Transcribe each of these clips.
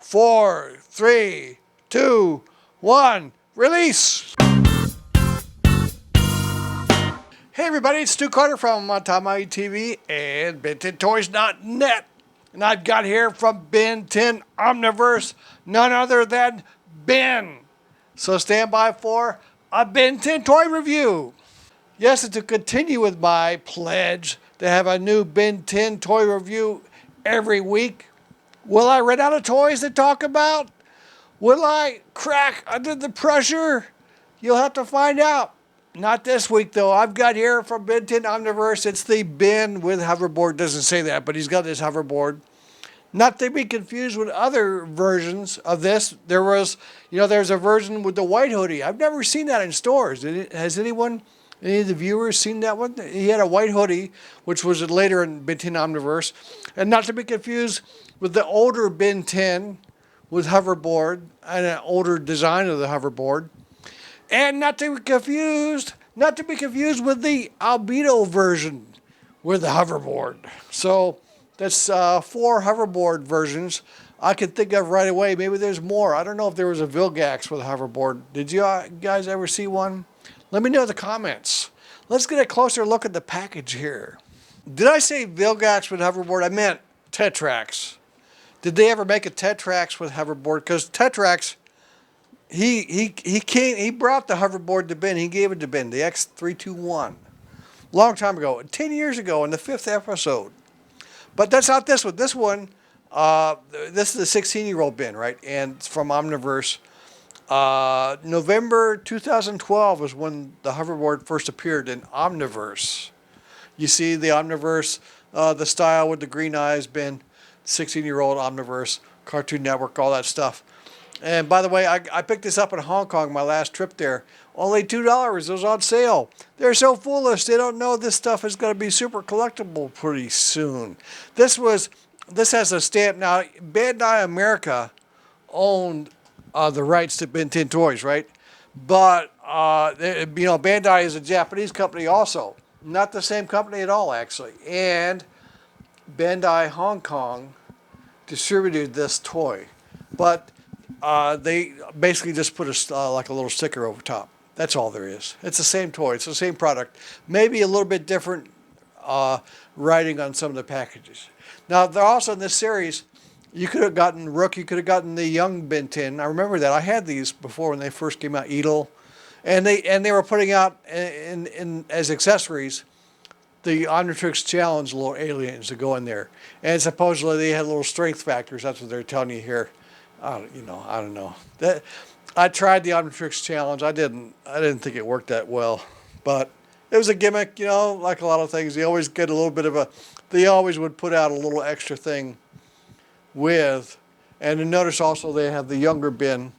4, 3, 2, 1, release! Hey everybody, it's Stu Carter from Atamaii TV and BenTenToys.net. And I've got here from Ben 10 Omniverse, none other than Ben. So stand by for a Ben 10 toy review. Yes, and to continue with my pledge to have a new Ben 10 toy review every week, will I run out of toys to talk about? Will I crack under the pressure? You'll have to find out. Not this week, though. I've got here from Ben 10 Omniverse. It's the Ben with hoverboard. Doesn't say that, but he's got this hoverboard. Not to be confused with other versions of this. There's a version with the white hoodie. I've never seen that in stores. Has anyone, any of the viewers, seen that one? He had a white hoodie, which was later in Ben 10 Omniverse. And not to be confused with the older Ben 10 with hoverboard and an older design of the hoverboard. And not to be confused with the albedo version with the hoverboard. So that's 4 hoverboard versions I can think of right away. Maybe there's more. I don't know if there was a Vilgax with a hoverboard. Did you guys ever see one? Let me know in the comments. Let's get a closer look at the package here. Did I say Vilgax with hoverboard? I meant Tetrax. Did they ever make a Tetrax with hoverboard? Because Tetrax, he brought the hoverboard to Ben. He gave it to Ben, the X321. Long time ago, 10 years ago in the 5th episode. But that's not this one. This one, this is the 16-year-old Ben, right? And it's from Omniverse. November 2012 was when the hoverboard first appeared in Omniverse. You see the Omniverse, the style with the green eyes, Ben, 16-year-old Omniverse, Cartoon Network, all that stuff. And by the way, I picked this up in Hong Kong, my last trip there. Only $2. It was on sale. They're so foolish. They don't know this stuff is going to be super collectible pretty soon. This has a stamp. Now, Bandai America owned the rights to Ben 10 toys, right? But, Bandai is a Japanese company also. Not the same company at all, actually. And Bandai Hong Kong distributed this toy. But they basically just put like a little sticker over top. That's all there is. It's the same toy. It's the same product. Maybe a little bit different writing on some of the packages. Now, they're also in this series, you could have gotten Rook. You could have gotten the young Ben 10. I remember that. I had these before when they first came out, Eatle. And they were putting out as accessories the Omnitrix Challenge little aliens to go in there. And supposedly they had little strength factors. That's what they're telling you here. I don't know. I tried the Omnitrix Challenge. I didn't think it worked that well, but it was a gimmick, like a lot of things. They always get a little bit of they always would put out a little extra thing with, and then notice also they have the younger Ben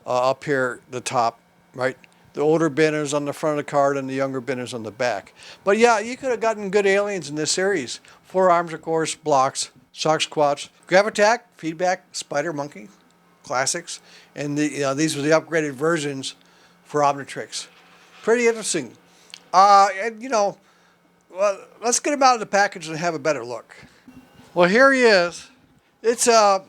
up here at the top, right? The older Ben is on the front of the card and the younger Ben is on the back. But yeah, you could have gotten good aliens in this series. 4 arms, of course, Bloxx, Shocksquatch, Gravattack, Feedback, Spidermonkey, classics, and these were the upgraded versions for Omnitrix. Pretty interesting. Well, let's get him out of the package and have a better look. Well, here he is. It's, of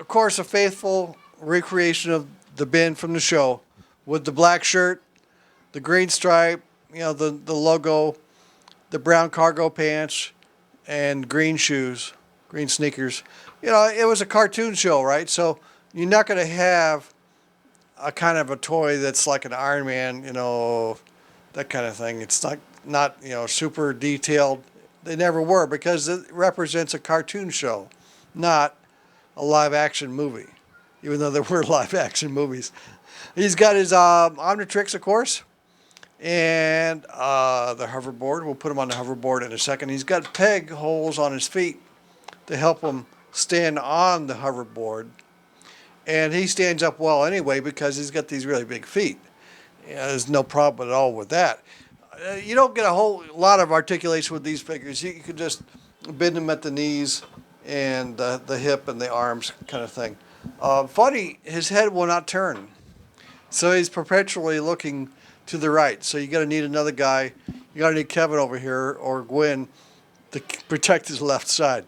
course, a faithful recreation of the Ben from the show with the black shirt, the green stripe, the logo, the brown cargo pants, and green shoes, green sneakers. It was a cartoon show, right? So you're not going to have a kind of a toy that's like an Iron Man, that kind of thing. It's not super detailed. They never were, because it represents a cartoon show, not a live-action movie, even though there were live-action movies. He's got his Omnitrix, of course, and the hoverboard. We'll put him on the hoverboard in a second. He's got peg holes on his feet to help him stand on the hoverboard. And he stands up well anyway because he's got these really big feet. There's no problem at all with that. You don't get a whole lot of articulation with these figures. You can just bend them at the knees and the hip and the arms kind of thing. Funny, his head will not turn. So he's perpetually looking to the right. So you're going to need another guy. You're going to need Kevin over here or Gwen to protect his left side.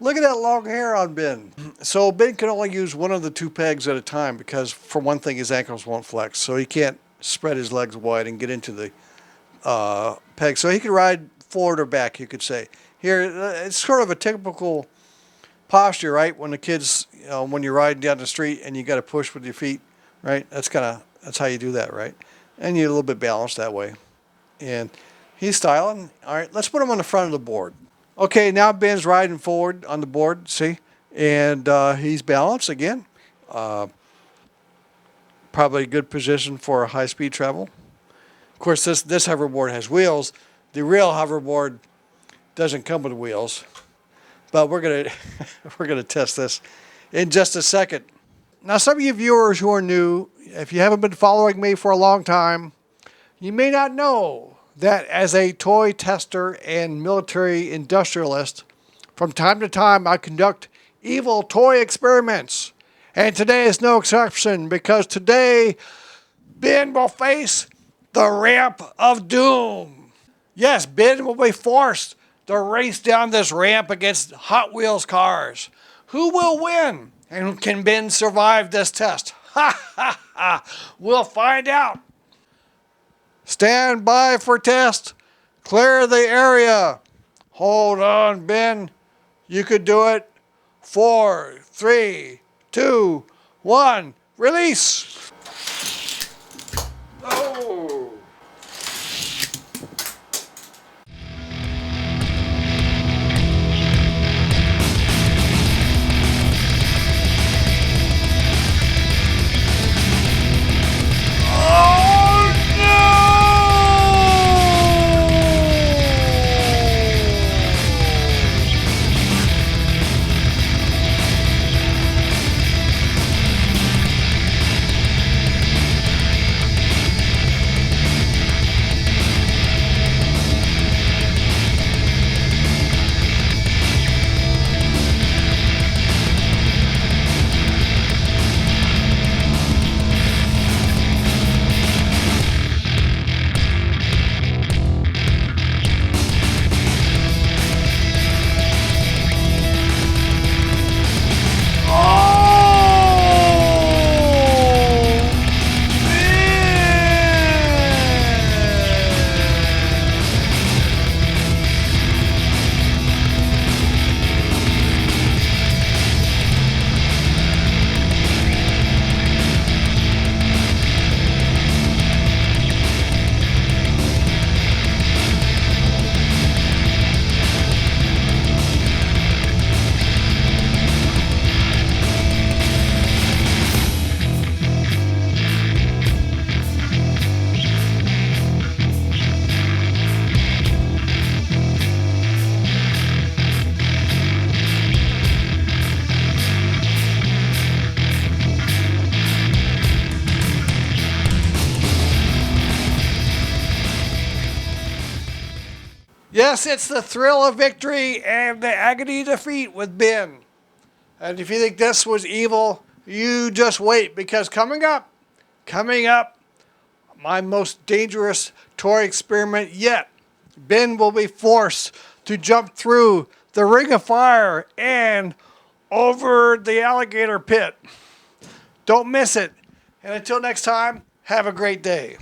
Look at that long hair on Ben. So Ben can only use one of the two pegs at a time because, for one thing, his ankles won't flex. So he can't spread his legs wide and get into the peg. So he can ride forward or back, you could say. Here, it's sort of a typical posture, right? When the kids, when you're riding down the street and you got to push with your feet, right? That's how you do that, right? And you're a little bit balanced that way. And he's styling. All right, let's put him on the front of the board. Okay, now Ben's riding forward on the board, see? And he's balanced again. Probably a good position for high-speed travel. Of course, this hoverboard has wheels. The real hoverboard doesn't come with wheels. But we're gonna test this in just a second. Now, some of you viewers who are new, if you haven't been following me for a long time, you may not know that as a toy tester and military industrialist, from time to time I conduct evil toy experiments. And today is no exception, because today Ben will face the ramp of doom. Yes, Ben will be forced to race down this ramp against Hot Wheels cars. Who will win? And can Ben survive this test? Ha ha ha! We'll find out. Stand by for test. Clear the area. Hold on, Ben. You could do it. 4, 3, 2, 1. Release. Oh. Yes, it's the thrill of victory and the agony of defeat with Ben. And if you think this was evil, you just wait, because coming up, my most dangerous toy experiment yet. Ben will be forced to jump through the ring of fire and over the alligator pit. Don't miss it. And until next time, have a great day.